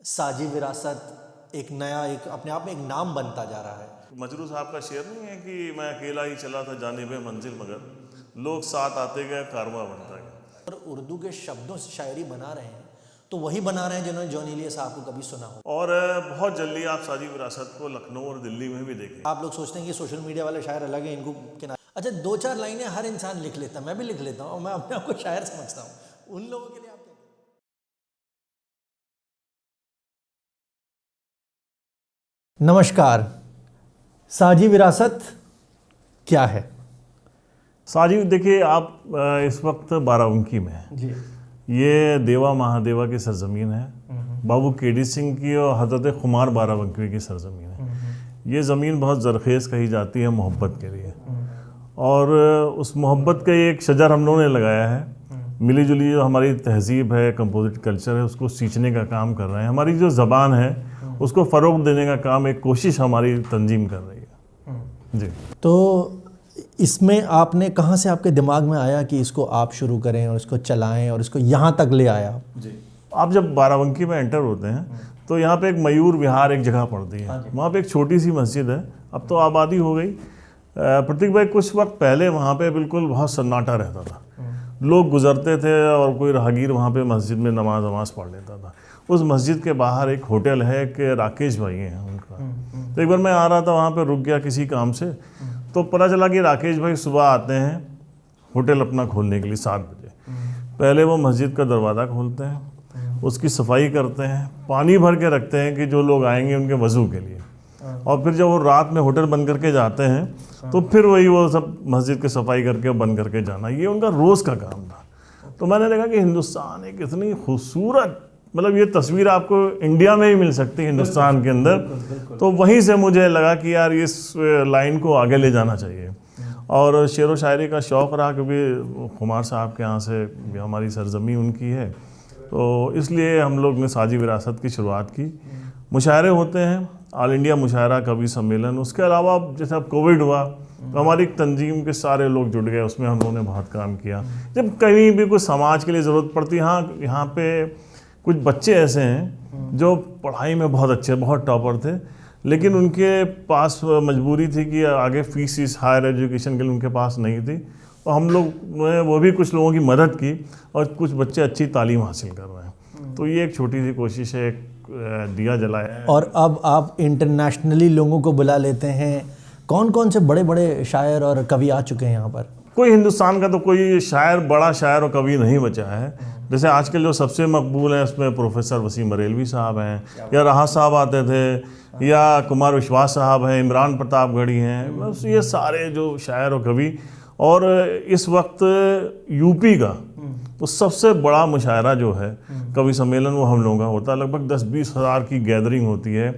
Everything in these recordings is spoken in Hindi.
साजी विरासत एक नया एक अपने आप में एक नाम बनता जा रहा है। मजरू साहब का शेर नहीं है कि मैं अकेला ही चला था जानिबे मंजिल मगर लोग साथ आते गए कारवां बनता गया। और उर्दू के शब्दों से शायरी बना रहे हैं तो वही बना रहे हैं जिन्होंने जॉन इलियस साहब को कभी सुना हो। और बहुत जल्दी आप साजी विरासत को लखनऊ और दिल्ली में भी देखें। आप लोग सोचते हैं कि सोशल मीडिया वाले शायर अलग हैं, इनको किनारे। अच्छा, दो चार लाइनें हर इंसान लिख लेता है, मैं भी लिख लेता हूँ और मैं अपने आप को शायर समझता हूँ। उन लोगों के लिए आप क्या कहते हैं? नमस्कार। साजी विरासत क्या है? साजी देखिए, आप इस वक्त बाराबंकी में हैं। जी। ये देवा महादेवा की सरजमीन है, बाबू केडी सिंह की और हजरत खुमार बाराबंकी की सरजमीन है। ये ज़मीन बहुत ज़रखेज़ कही जाती है मोहब्बत के लिए, और उस मोहब्बत का एक शजर हम लोगों ने लगाया है। मिली जुली जो हमारी तहजीब है, कंपोजिट कल्चर है, उसको सींचने का काम कर रहे हैं। हमारी जो ज़बान है उसको फ़रोग़ देने का काम, एक कोशिश हमारी तंजीम कर रही है। जी। तो इसमें आपने कहाँ से आपके दिमाग में आया कि इसको आप शुरू करें और इसको चलाएं और इसको यहाँ तक ले आया? जी। आप जब बाराबंकी में एंटर होते हैं तो यहाँ पे एक मयूर विहार एक जगह पड़ती है। वहाँ पे एक छोटी सी मस्जिद है, अब तो आबादी हो गई। प्रतीक भाई, कुछ वक्त पहले वहाँ पे बिल्कुल बहुत सन्नाटा रहता था। लोग गुजरते थे और कोई राहगीर वहाँ पे मस्जिद में नमाज पढ़ लेता था। उस मस्जिद के बाहर एक होटल है कि राकेश भाई हैं उनका। तो एक बार मैं आ रहा था, वहाँ पे रुक गया किसी काम से, तो पता चला कि राकेश भाई सुबह आते हैं होटल अपना खोलने के लिए 7 बजे। पहले वो मस्जिद का दरवाज़ा खोलते हैं, उसकी सफाई करते हैं, पानी भर के रखते हैं कि जो लोग आएंगे उनके वज़ू के लिए, और फिर जब वो रात में होटल बंद करके जाते हैं तो फिर वही वो सब मस्जिद की सफाई करके बंद करके जाना, ये उनका रोज़ का काम था। तो मैंने देखा कि हिंदुस्तान एक इतनी खूबसूरत, मतलब ये तस्वीर आपको इंडिया में ही मिल सकती है हिंदुस्तान के अंदर। तो वहीं से मुझे लगा कि यार इस लाइन को आगे ले जाना चाहिए। और शेर व शायरी का शौक़ रहा, क्योंकि खुमार साहब के यहाँ से हमारी सरजमी उनकी है, तो इसलिए हम लोग ने साजी विरासत की शुरुआत की। मुशायरे होते हैं, ऑल इंडिया मुशायरा कवि सम्मेलन। उसके अलावा जैसे अब कोविड हुआ तो हमारी तंजीम के सारे लोग जुट गए, उसमें हम लोगों ने बहुत काम किया। जब कहीं भी कोई समाज के लिए ज़रूरत पड़ती है, हाँ, यहाँ पे कुछ बच्चे ऐसे हैं जो पढ़ाई में बहुत अच्छे, बहुत टॉपर थे, लेकिन उनके पास मजबूरी थी कि आगे फीस हायर एजुकेशन के लिए उनके पास नहीं थी। तो हम लोग ने वो भी कुछ लोगों की मदद की और कुछ बच्चे अच्छी तालीम हासिल कर रहे हैं। तो ये एक छोटी सी कोशिश है, एक दिया जलाया है। और अब आप इंटरनेशनली लोगों को बुला लेते हैं। कौन कौन से बड़े बड़े शायर और कवि आ चुके हैं यहाँ पर? कोई हिंदुस्तान का तो कोई शायर, बड़ा शायर और कवि नहीं बचा है। जैसे आजकल जो सबसे मकबूल हैं उसमें प्रोफेसर वसीम बरेलवी साहब हैं, या राहत साहब आते थे, या कुमार विश्वास साहब हैं, इमरान प्रतापगढ़ी हैं, बस ये सारे जो शायर और कवि। और इस वक्त यूपी का तो सबसे बड़ा मुशायरा जो है कवि सम्मेलन, वो हम लोगों का होता है। लगभग 10-20 हज़ार की गैदरिंग होती है।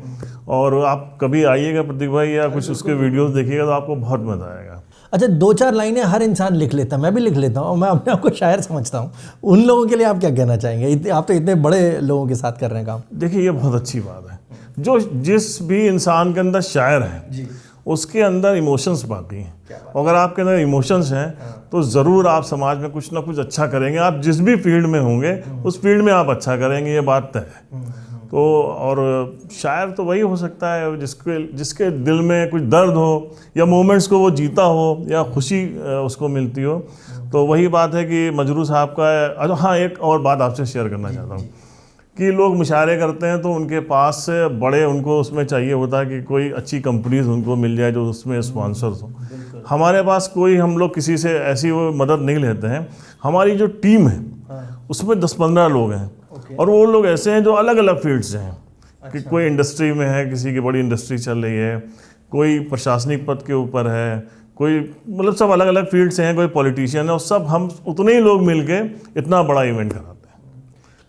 और आप कभी आइएगा प्रतीक भाई, या कुछ उसके वीडियोस देखिएगा तो आपको बहुत मज़ा आएगा। अच्छा, दो चार लाइनें हर इंसान लिख लेता है, मैं भी लिख लेता हूँ और मैं अपने आप को शायर समझता हूँ। उन लोगों के लिए आप क्या कहना चाहेंगे? आप तो इतने बड़े लोगों के साथ कर रहे हैं काम। देखिए, ये बहुत अच्छी बात है। जो जिस भी इंसान के अंदर शायर है उसके अंदर इमोशंस बाकी हैं। अगर आपके अंदर इमोशंस हैं तो ज़रूर आप समाज में कुछ ना कुछ अच्छा करेंगे। आप जिस भी फील्ड में होंगे उस फील्ड में आप अच्छा करेंगे, ये बात तय है। तो और शायर तो वही हो सकता है जिसके दिल में कुछ दर्द हो, या मोमेंट्स को वो जीता हो, या खुशी उसको मिलती हो। तो वही बात है कि मजरू साहब का। हाँ, एक और बात आपसे शेयर करना चाहता हूँ कि लोग मुशायरे करते हैं तो उनके पास से बड़े, उनको उसमें चाहिए होता है कि कोई अच्छी कंपनीज उनको मिल जाए जो उसमें स्पॉन्सर्स हो। हमारे पास कोई, हम लोग किसी से ऐसी वो मदद नहीं लेते हैं। हमारी जो टीम है उसमें 10-15 लोग हैं, और वो लोग ऐसे हैं जो अलग अलग फील्ड से हैं। कि कोई इंडस्ट्री में है, किसी की बड़ी इंडस्ट्री चल रही है, कोई प्रशासनिक पद के ऊपर है, कोई, मतलब सब अलग अलग फील्ड से हैं, कोई पॉलिटिशियन है, और सब हम उतने ही लोग मिलके इतना बड़ा इवेंट कराते हैं।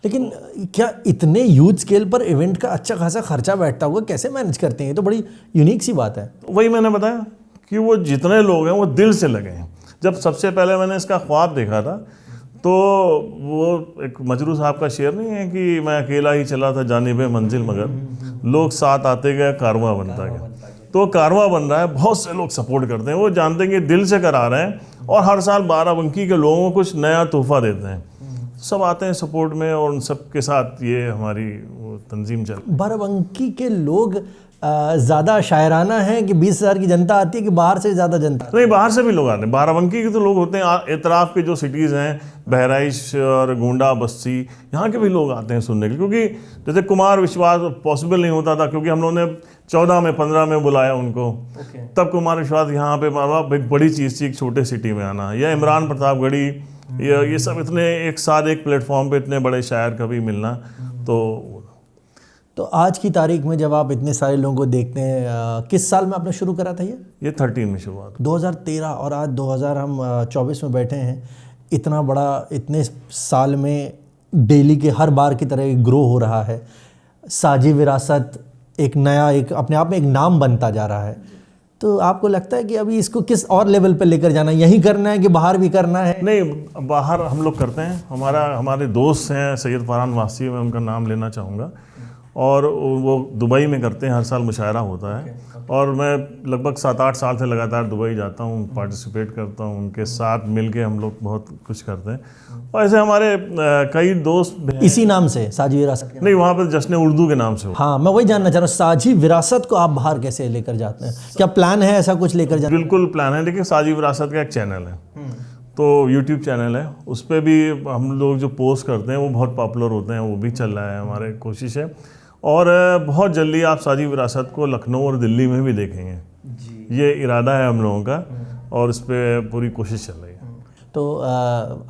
लेकिन क्या इतने ह्यूज स्केल पर इवेंट का अच्छा खासा खर्चा बैठता होगा? कैसे मैनेज करते हैं? ये तो बड़ी यूनिक सी बात है। वही मैंने बताया कि वो जितने लोग हैं वो दिल से लगे हैं। जब सबसे पहले मैंने इसका ख्वाब देखा था तो वो एक मजरू साहब का शेर नहीं है कि मैं अकेला ही चला था जानिबे मंजिल मगर लोग साथ आते गए कारवां बनता गया। तो कारवां बन रहा है, बहुत से लोग सपोर्ट करते हैं, वो जानते हैं कि दिल से करा रहे हैं, और हर साल बाराबंकी के लोगों को कुछ नया तोहफा देते हैं। सब आते हैं सपोर्ट में और उन सब के साथ ये हमारी वो तंजीम चल। बाराबंकी के लोग ज़्यादा शायराना हैं कि 20,000 की जनता आती है कि बाहर से ज़्यादा जनता? नहीं, बाहर से भी लोग आते हैं। बाराबंकी के तो लोग होते हैं, इतराफ़ के जो सिटीज़ हैं, बहराइच और गोंडा बस्ती, यहाँ के भी लोग आते हैं सुनने के लिए। क्योंकि जैसे कुमार विश्वास पॉसिबल नहीं होता था, क्योंकि हम लोगों ने 14 में 15 में बुलाया उनको, तब कुमार विश्वास यहाँ पे एक बड़ी चीज़ थी, एक छोटे सिटी में आना। या इमरान प्रतापगढ़ी, ये सब इतने एक साथ एक प्लेटफॉर्म पे इतने बड़े शायर कभी मिलना। तो आज की तारीख में जब आप इतने सारे लोगों को देखते हैं, किस साल में आपने शुरू करा था ये 13 में शुरुआत, 2013, और आज 2024 में बैठे हैं। इतना बड़ा, इतने साल में डेली के हर बार की तरह ग्रो हो रहा है। साझी विरासत एक नया, एक अपने आप में एक नाम बनता जा रहा है। तो आपको लगता है कि अभी इसको किस और लेवल पे लेकर जाना है, यहीं करना है कि बाहर भी करना है? नहीं, बाहर हम लोग करते हैं। हमारे दोस्त हैं सैयद फरहान वासी, मैं उनका नाम लेना चाहूँगा, और वो दुबई में करते हैं, हर साल मुशायरा होता है। और मैं लगभग 7-8 साल से लगातार दुबई जाता हूँ, पार्टिसिपेट करता हूँ, उनके साथ मिलके हम लोग बहुत कुछ करते हैं। और ऐसे हमारे कई दोस्त इसी नाम से साझी विरासत? नहीं, वहाँ पर जश्न उर्दू के नाम से। हाँ, मैं वही जानना चाह रहा हूँ, साझी विरासत को आप बाहर कैसे लेकर जाते हैं? क्या प्लान है ऐसा कुछ लेकर जाने? बिल्कुल प्लान है। देखिए, साझी विरासत का एक चैनल है, तो यूट्यूब चैनल है, उस पर भी हम लोग जो पोस्ट करते हैं वो बहुत पॉपुलर होते हैं, वो भी चल रहा है, हमारी कोशिश है। और बहुत जल्दी आप साझी विरासत को लखनऊ और दिल्ली में भी देखेंगे जी। ये इरादा है हम लोगों का, और इस पर पूरी कोशिश चल रही है। तो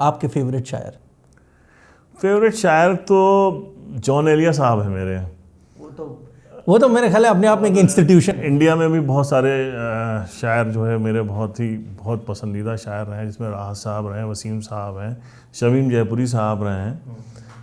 आपके फेवरेट शायर? फेवरेट शायर तो जॉन एलिया साहब है मेरे। वो तो मेरे ख्याल है अपने आप में एक इंस्टीट्यूशन। इंडिया में भी बहुत सारे शायर जो है मेरे बहुत पसंदीदा शायर रहे हैं, जिसमें राहत साहब रहे हैं, वसीम साहब हैं, शमीम जयपुरी साहब रहे हैं।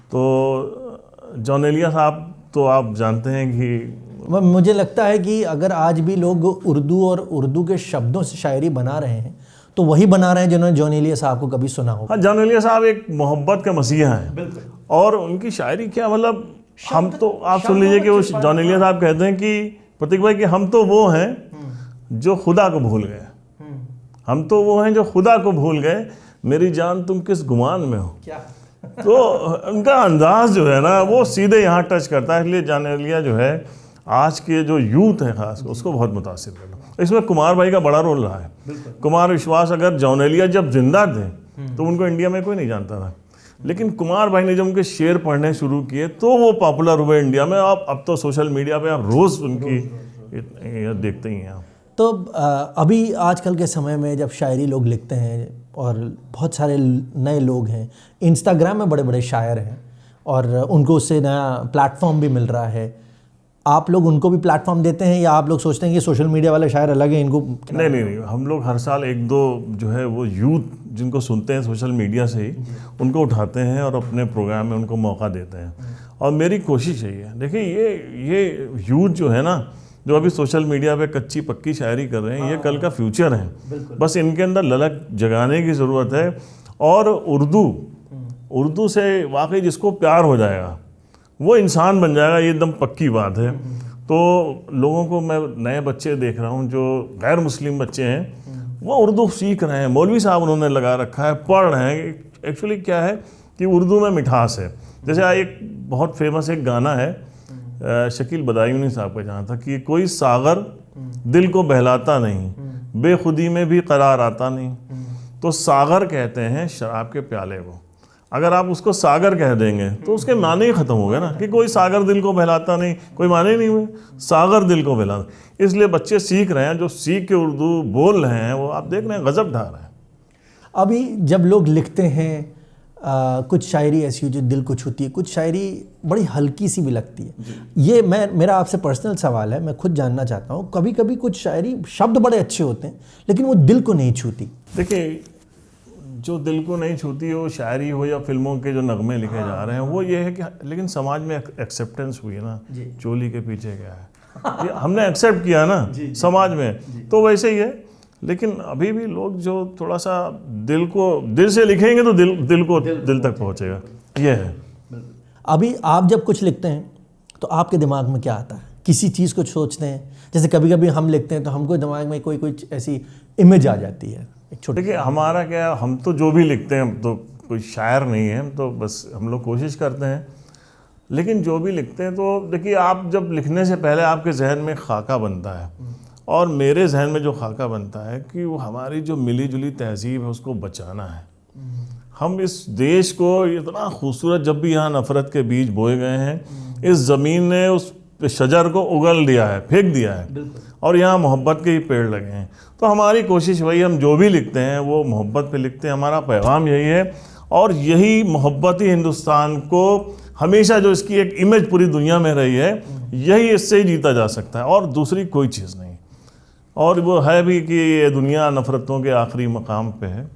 तो जॉन एलिया साहब तो आप जानते हैं कि मुझे लगता है कि अगर आज भी लोग उर्दू और उर्दू के शब्दों से शायरी बना रहे हैं तो वही बना रहे हैं जिन्होंने जॉन एलिया साहब को कभी सुना हो। हाँ, जॉन एलिया साहब एक मोहब्बत का मसीहा हैं, और उनकी शायरी क्या, मतलब हम तो आप सुन लीजिए कि वो जॉन एलिया साहब कहते हैं कि प्रतीक भाई कि हम तो वो हैं जो खुदा को भूल गए, हम तो वो हैं जो खुदा को भूल गए, मेरी जान तुम किस गुमान में हो। क्या तो उनका अंदाज जो है ना, वो सीधे यहाँ टच करता है। इसलिए जॉन एलिया जो है आज के जो यूथ है खास उसको बहुत मुतासिर करता। इसमें कुमार भाई का बड़ा रोल रहा है। कुमार विश्वास, अगर जॉन एलिया जब जिंदा थे तो उनको इंडिया में कोई नहीं जानता था, लेकिन कुमार भाई ने जब उनके शेर पढ़ने शुरू किए तो वो पॉपुलर हुए इंडिया में। अब तो सोशल मीडिया पे आप रोज़ उनकी देखते ही हैं आप। तो अभी आजकल के समय में जब शायरी लोग लिखते हैं, और बहुत सारे नए लोग हैं, इंस्टाग्राम में बड़े बड़े शायर हैं, और उनको उससे नया प्लेटफॉर्म भी मिल रहा है। आप लोग उनको भी प्लेटफॉर्म देते हैं, या आप लोग सोचते हैं कि सोशल मीडिया वाले शायर अलग हैं, इनको? नहीं, हम लोग हर साल 1-2 जो है वो यूथ जिनको सुनते हैं सोशल मीडिया से ही, उनको उठाते हैं और अपने प्रोग्राम में उनको मौका देते हैं। और मेरी कोशिश यही है, देखिए ये यूथ जो है ना, जो अभी सोशल मीडिया पे कच्ची पक्की शायरी कर रहे हैं, ये कल का फ्यूचर है। बस इनके अंदर ललक जगाने की ज़रूरत है। और उर्दू से वाकई जिसको प्यार हो जाएगा वो इंसान बन जाएगा, ये एकदम पक्की बात है। तो लोगों को, मैं नए बच्चे देख रहा हूँ जो गैर मुस्लिम बच्चे हैं, वो उर्दू सीख रहे हैं। मौलवी साहब उन्होंने लगा रखा है, पढ़ रहे हैं। एक्चुअली क्या है कि उर्दू में मिठास है। जैसे एक बहुत फेमस एक गाना है शकील बदायूनी साहब का, जहाँ था कि कोई सागर दिल को बहलाता नहीं, बेखुदी में भी करार आता नहीं। तो सागर कहते हैं शराब के प्याले को। अगर आप उसको सागर कह देंगे तो उसके माने ही ख़त्म हो गए ना, कि कोई सागर दिल को बहलाता नहीं, कोई माने ही नहीं हुए, सागर दिल को बहलाता। इसलिए बच्चे सीख रहे हैं, जो सीख के उर्दू बोल रहे हैं वो आप देख रहे हैं गज़ब ढा रहे हैं। अभी जब लोग लिखते हैं कुछ शायरी ऐसी हो जो दिल को छूती है, कुछ शायरी बड़ी हल्की सी भी लगती है। ये मेरा आपसे पर्सनल सवाल है, मैं खुद जानना चाहता हूँ, कभी कभी कुछ शायरी शब्द बड़े अच्छे होते हैं लेकिन वो दिल को नहीं छूती। देखिए, जो दिल को नहीं छूती हो, शायरी हो या फिल्मों के जो नगमे लिखे जा रहे हैं, वो ये है कि लेकिन समाज में एक्सेप्टेंस हुई है ना, चोली के पीछे क्या है, ये हमने एक्सेप्ट किया ना समाज में, तो वैसे ही है। लेकिन अभी भी लोग जो थोड़ा सा दिल से लिखेंगे तो दिल तक पहुंचेगा, ये है। अभी आप जब कुछ लिखते हैं तो आपके दिमाग में क्या आता है? किसी चीज़ को सोचते हैं? जैसे कभी कभी हम लिखते हैं तो हमको दिमाग में कोई ऐसी इमेज आ जाती है, एक छोटी। देखिए, हमारा क्या, हम तो जो भी लिखते हैं तो कोई शायर नहीं है, तो बस हम लोग कोशिश करते हैं। लेकिन जो भी लिखते हैं, तो देखिए आप जब लिखने से पहले आपके जहन में खाका बनता है, और मेरे जहन में जो खाका बनता है कि वो हमारी जो मिली जुली तहजीब है उसको बचाना है। हम इस देश को इतना खूबसूरत, जब भी यहाँ नफ़रत के बीज बोए गए हैं, इस ज़मीन ने उस शजर को उगल दिया है, फेंक दिया है, और यहाँ मोहब्बत के ही पेड़ लगे हैं। तो हमारी कोशिश वही, हम जो भी लिखते हैं वो मोहब्बत पे लिखते हैं, हमारा पैगाम यही है। और यही मोहब्बत ही हिंदुस्तान को हमेशा, जो इसकी एक इमेज पूरी दुनिया में रही है, यही इससे ही जीता जा सकता है, और दूसरी कोई चीज़ नहीं। और वो है भी कि ये दुनिया नफ़रतों के आखिरी मकाम पे है,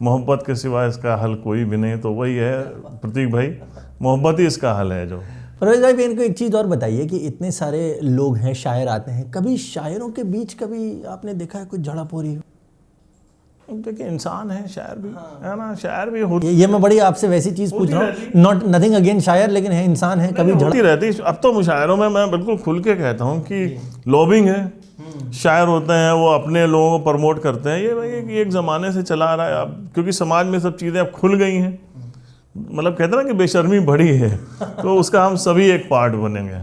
मोहब्बत के सिवा इसका हल कोई भी नहीं। तो वही है प्रतीक भाई, मोहब्बत ही इसका हल है। जो परवेज भाई, इनको एक चीज़ और बताइए कि इतने सारे लोग हैं, शायर आते हैं, कभी शायरों के बीच कभी आपने देखा है कुछ झड़पोरी? देखिए इंसान है, शायर भी है ना, शायर भी होती ये मैं बड़ी आपसे वैसी चीज़ पूछ रहा हूँ, नॉट नथिंग अगेंस्ट शायर, लेकिन है इंसान है, कभी होती रहती। अब तो मुशायरों में मैं बिल्कुल खुल के कहता हूँ कि लॉबिंग है। शायर होते हैं, वो अपने लोगों को प्रमोट करते हैं। ये भाई एक ज़माने से चला आ रहा है अब, क्योंकि समाज में सब चीज़ें अब खुल गई हैं। मतलब कहते हैं ना कि बेशर्मी बढ़ी है, तो उसका हम सभी एक पार्ट बनेंगे।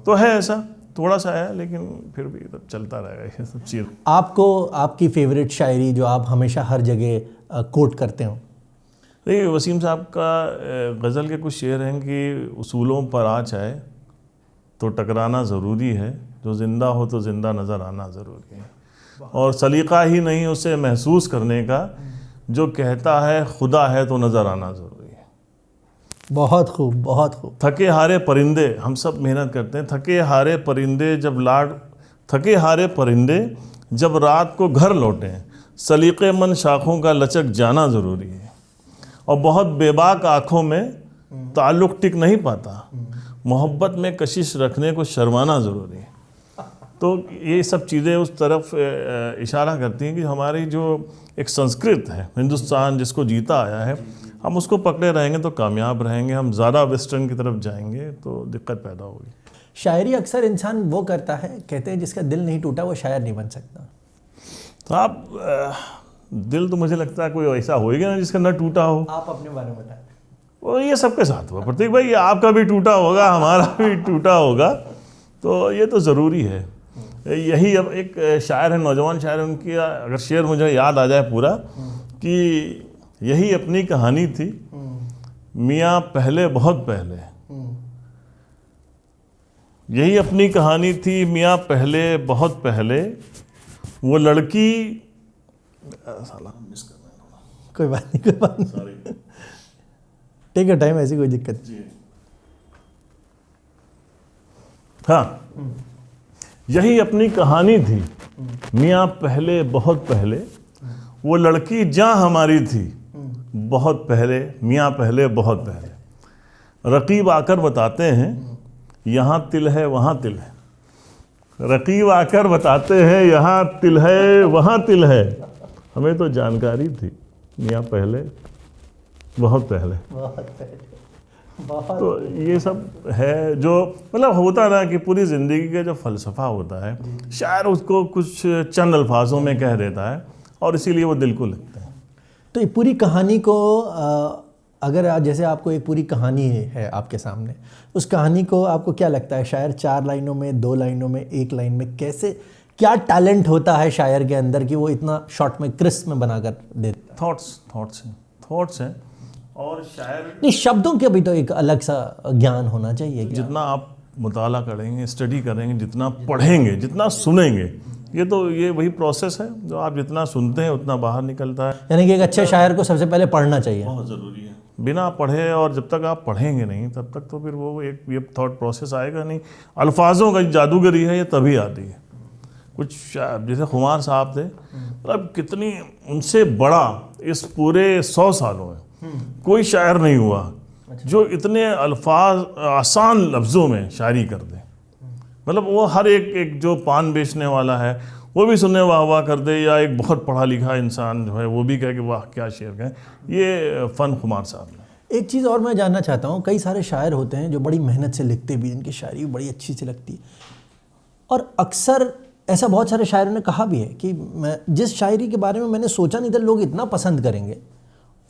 तो है ऐसा, थोड़ा सा है, लेकिन फिर भी तो चलता रहेगा ये सब चीज़। आपको आपकी फेवरेट शायरी जो आप हमेशा हर जगह कोट करते हो? देखिए वसीम साहब का गज़ल के कुछ शेर हैं कि उसूलों पर आ चाहे तो टकराना ज़रूरी है, जो ज़िंदा हो तो ज़िंदा नज़र आना ज़रूरी है, और सलीक़ा ही नहीं उसे महसूस करने का, जो कहता है खुदा है तो नज़र आना ज़रूरी है। बहुत खूब, बहुत खूब। थके हारे परिंदे, हम सब मेहनत करते हैं, थके हारे परिंदे जब रात को घर लौटें, सलीक़ेमंद शाखों का लचक जाना ज़रूरी है, और बहुत बेबाक आँखों में ताल्लुक़ टिक नहीं पाता, मोहब्बत में कशिश रखने को शर्माना ज़रूरी है। तो ये सब चीज़ें उस तरफ इशारा करती हैं कि हमारी जो एक संस्कृत है, हिंदुस्तान जिसको जीता आया है, हम उसको पकड़े रहेंगे तो कामयाब रहेंगे। हम ज़्यादा वेस्टर्न की तरफ जाएंगे तो दिक्कत पैदा होगी। शायरी अक्सर इंसान वो करता है, कहते हैं जिसका दिल नहीं टूटा वो शायर नहीं बन सकता। तो आप दिल तो मुझे लगता है कोई ऐसा होएगा ना जिसका ना टूटा हो। आप अपने बारे में बताएं। वो ये सबके साथ हुआ प्रतीक भाई, आपका भी टूटा होगा, हमारा भी टूटा होगा, तो ये तो ज़रूरी है। यही अब एक शायर है, नौजवान शायर, उनकी अगर शेर मुझे याद आ जाए पूरा, कि यही अपनी कहानी थी मियाँ पहले बहुत पहले, यही अपनी कहानी थी मियाँ पहले बहुत पहले, वो लड़की साला मिस कर रहा है, कोई बात नहीं, कोई बात नहीं, सॉरी, टेक योर टाइम, ऐसी कोई दिक्कत जी। हाँ, यही अपनी कहानी थी मियाँ पहले बहुत पहले, वो लड़की जहाँ हमारी थी बहुत पहले, मियाँ पहले बहुत पहले। रकीब आकर बताते हैं यहाँ तिल है वहाँ तिल है, रकीब आकर बताते हैं यहाँ तिल है वहाँ तिल है, हमें तो जानकारी थी मियाँ पहले बहुत पहले। तो ये सब है जो मतलब होता ना कि पूरी ज़िंदगी का जो फ़लसफ़ा होता है, शायर उसको कुछ चंद अल्फाजों में कह देता है, और इसीलिए वो दिल को लगता है। तो ये पूरी कहानी को अगर जैसे आपको एक पूरी कहानी है आपके सामने, उस कहानी को आपको क्या लगता है शायर 4 लाइनों में, 2 लाइनों में, 1 लाइन में, कैसे, क्या टैलेंट होता है शायर के अंदर कि वो इतना शॉर्ट में, क्रिस्प में बनाकर देता है? थॉट्स हैं, और शायर नहीं, शब्दों के भी तो एक अलग सा ज्ञान होना चाहिए। जितना आप मुताला करेंगे, स्टडी करेंगे, जितना पढ़ेंगे, जितना सुनेंगे, ये वही प्रोसेस है, जो आप जितना सुनते हैं उतना बाहर निकलता है। यानी कि एक अच्छे शायर को सबसे पहले पढ़ना चाहिए। बहुत ज़रूरी है, बिना पढ़े, और जब तक आप पढ़ेंगे नहीं तब तक तो फिर वो एक ये थॉट प्रोसेस आएगा नहीं। अल्फाजों का जादूगरी है, ये तभी आती है। कुछ जैसे खुमार साहब थे, मतलब कितनी उनसे बड़ा इस पूरे 100 सालों में कोई शायर नहीं हुआ जो इतने अल्फाज आसान लफ्ज़ों में शायरी कर दे। मतलब वो हर एक जो पान बेचने वाला है वो भी सुनने वाह वाह कर दे, या एक बहुत पढ़ा लिखा इंसान जो है वो भी कहे कि वाह क्या शेर कहें। ये फ़न खुमार साहब ने। एक चीज़ और मैं जानना चाहता हूँ, कई सारे शायर होते हैं जो बड़ी मेहनत से लिखते भी, इनकी शायरी बड़ी अच्छी से लगती है, और अक्सर ऐसा बहुत सारे शायरों ने कहा भी है कि मैं जिस शायरी के बारे में मैंने सोचा नहीं था लोग इतना पसंद करेंगे,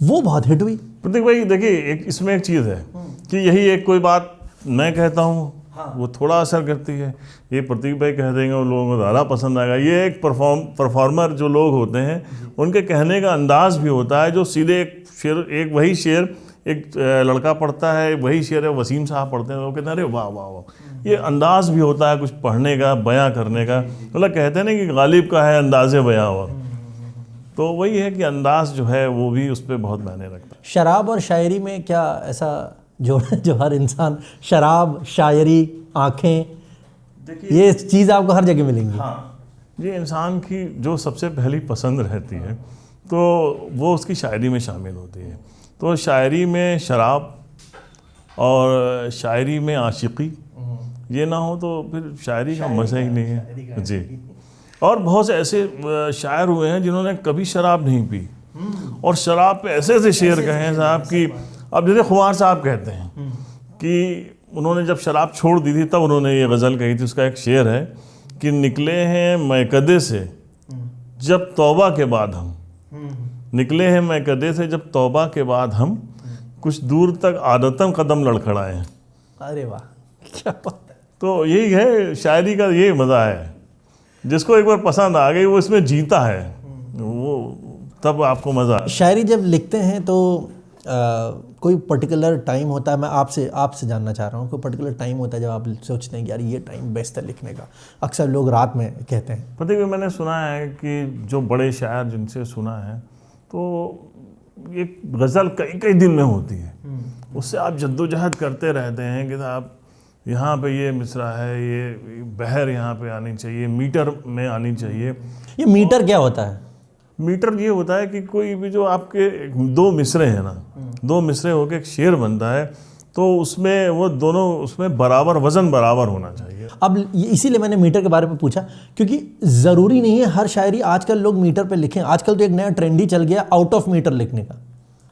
वो बहुत हिट हुई। प्रतीक भाई देखिए, एक इसमें एक चीज़ है कि यही एक कोई बात मैं कहता हूँ वो थोड़ा असर करती है, ये प्रतीक भाई कह देंगे वो लोगों को ज़्यादा पसंद आएगा। ये एक परफॉर्मर जो लोग होते हैं उनके कहने का अंदाज भी होता है, जो सीधे एक वही शेर एक लड़का पढ़ता है, वही शेर है वसीम साहब पढ़ते हैं, वो कहते हैं अरे वाह वाह वाह। ये अंदाज भी होता है कुछ पढ़ने का, बयां करने का। मतलब कहते हैं ना कि गालिब का है अंदाज़े बयां हुआ, तो वही है कि अंदाज जो है वो भी उस पर बहुत मायने रखता है। शराब और शायरी में क्या ऐसा जो हर इंसान, शराब, शायरी, आँखें, ये चीज़ आपको हर जगह मिलेंगी। हाँ, ये इंसान की जो सबसे पहली पसंद रहती है तो वो उसकी शायरी में शामिल होती है। तो शायरी में शराब और शायरी में आशिकी ये ना हो तो फिर शायरी का मज़ा ही नहीं है जी। और बहुत से ऐसे शायर हुए हैं जिन्होंने कभी शराब नहीं पी और शराब पे ऐसे ऐसे शेर कहे हैं साहब कि अब जैसे खुमार साहब कहते हैं कि उन्होंने जब शराब छोड़ दी थी तब उन्होंने ये गज़ल कही थी। उसका एक शेर है कि निकले हैं मैकदे से जब तौबा के बाद हम, निकले हैं मैकदे से जब तौबा के बाद हम, कुछ दूर तक आदतन कदम लड़खड़ाए हैं। अरे वाह, क्या बात है। तो यही है शायरी का, ये मज़ा है। जिसको एक बार पसंद आ गई वो इसमें जीता है, वो तब आपको मज़ा। शायरी जब लिखते हैं तो कोई पर्टिकुलर टाइम होता है, मैं आपसे जानना चाह रहा हूँ, कोई पर्टिकुलर टाइम होता है जब आप सोचते हैं कि यार ये टाइम बेस्ट है लिखने का? अक्सर लोग रात में कहते हैं। प्रतीक, मैंने सुना है कि जो बड़े शायर जिनसे सुना है तो ये गज़ल कई कई दिन में होती है, उससे आप जद्दोजहद करते रहते हैं कि साहब यहाँ पे ये मिसरा है, ये बहर यहाँ पे आनी चाहिए, मीटर में आनी चाहिए। ये मीटर क्या होता है? मीटर ये होता है कि कोई भी जो आपके दो मिसरे हैं ना, दो मिसरे होकर एक शेर बनता है तो उसमें वो दोनों उसमें बराबर वज़न बराबर होना चाहिए। अब इसीलिए मैंने मीटर के बारे में पूछा, क्योंकि ज़रूरी नहीं है हर शायरी आजकल लोग मीटर पे लिखें। आजकल तो एक नया ट्रेंड ही चल गया आउट ऑफ मीटर लिखने का।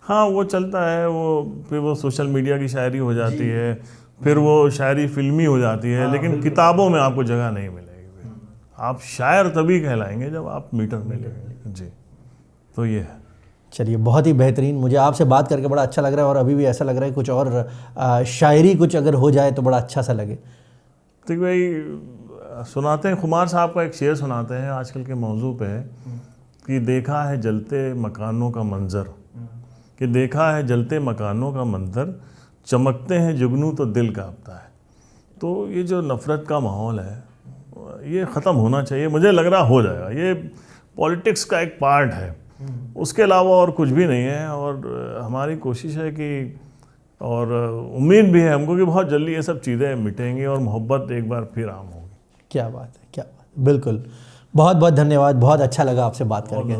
हाँ, वो चलता है, वो फिर वो सोशल मीडिया की शायरी हो जाती है, फिर वो शायरी फिल्मी हो जाती है। लेकिन किताबों में आपको जगह नहीं मिलेगी। आप शायर तभी कहलाएंगे जब आप मीटर में लिखेंगे जी। तो ये है। चलिए, बहुत ही बेहतरीन, मुझे आपसे बात करके बड़ा अच्छा लग रहा है और अभी भी ऐसा लग रहा है कुछ और शायरी कुछ अगर हो जाए तो बड़ा अच्छा सा लगे। तो भाई सुनाते हैं, खुमार साहब का एक शेर सुनाते हैं आजकल के मौजू पे है कि देखा है जलते मकानों का मंज़र, कि देखा है जलते मकानों का मंज़र, चमकते हैं जुगनू तो दिल कांपता है। तो ये जो नफ़रत का माहौल है ये ख़त्म होना चाहिए, मुझे लग रहा हो जाएगा। ये पॉलिटिक्स का एक पार्ट है, उसके अलावा और कुछ भी नहीं है। और हमारी कोशिश है कि, और उम्मीद भी है हमको कि बहुत जल्दी ये सब चीज़ें मिटेंगी और मोहब्बत एक बार फिर आम होगी। क्या बात है, क्या बात है। बिल्कुल, बहुत बहुत धन्यवाद, बहुत अच्छा लगा आपसे बात करके।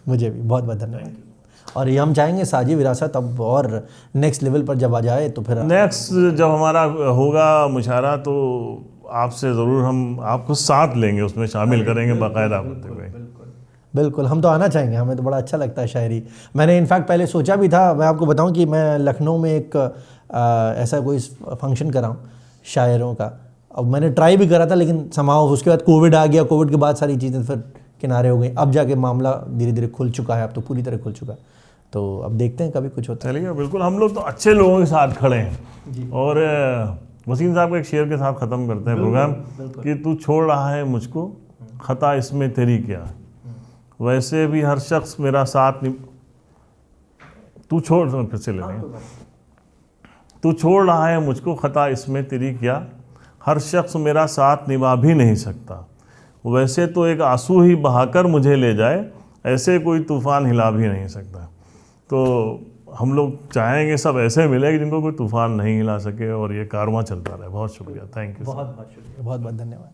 मुझे भी बहुत बहुत धन्यवाद। और ये हम चाहेंगे साजी विरासत अब और नेक्स्ट लेवल पर जब आ जाए तो फिर नेक्स्ट जब हमारा होगा मुशायरा तो आपसे ज़रूर हम आपको साथ लेंगे, उसमें शामिल करेंगे बाकायदा। बिल्कुल, हम तो आना चाहेंगे, हमें तो बड़ा अच्छा लगता है शायरी। मैंने इनफैक्ट पहले सोचा भी था, मैं आपको बताऊं कि मैं लखनऊ में एक ऐसा कोई फंक्शन कराऊं शायरों का। अब मैंने ट्राई भी करा था लेकिन समाओ उसके बाद कोविड आ गया, कोविड के बाद सारी चीज़ें फिर किनारे हो गई। अब जाके मामला धीरे धीरे खुल चुका है, अब तो पूरी तरह खुल चुका है। तो अब देखते हैं कभी कुछ होता है। चलिए, बिल्कुल, हम लोग तो अच्छे लोगों के साथ खड़े हैं। और वसीम साहब के एक शेर के साथ ख़त्म करते हैं प्रोग्राम कि तू छोड़ रहा है मुझको, ख़ता इसमें तेरी क्या, वैसे भी हर शख्स मेरा साथ तू छोड़, फिर से ले लेंगे। तू छोड़ रहा है मुझको, ख़ता इसमें तेरी क्या, हर शख्स मेरा साथ निभा भी नहीं सकता, वैसे तो एक आंसू ही बहाकर मुझे ले जाए, ऐसे कोई तूफ़ान हिला भी नहीं सकता। तो हम लोग चाहेंगे सब ऐसे मिले कि जिनको कोई तूफ़ान नहीं हिला सके और ये कारवां चलता रहे। बहुत शुक्रिया, थैंक यू। बहुत बहुत शुक्रिया, बहुत बहुत धन्यवाद।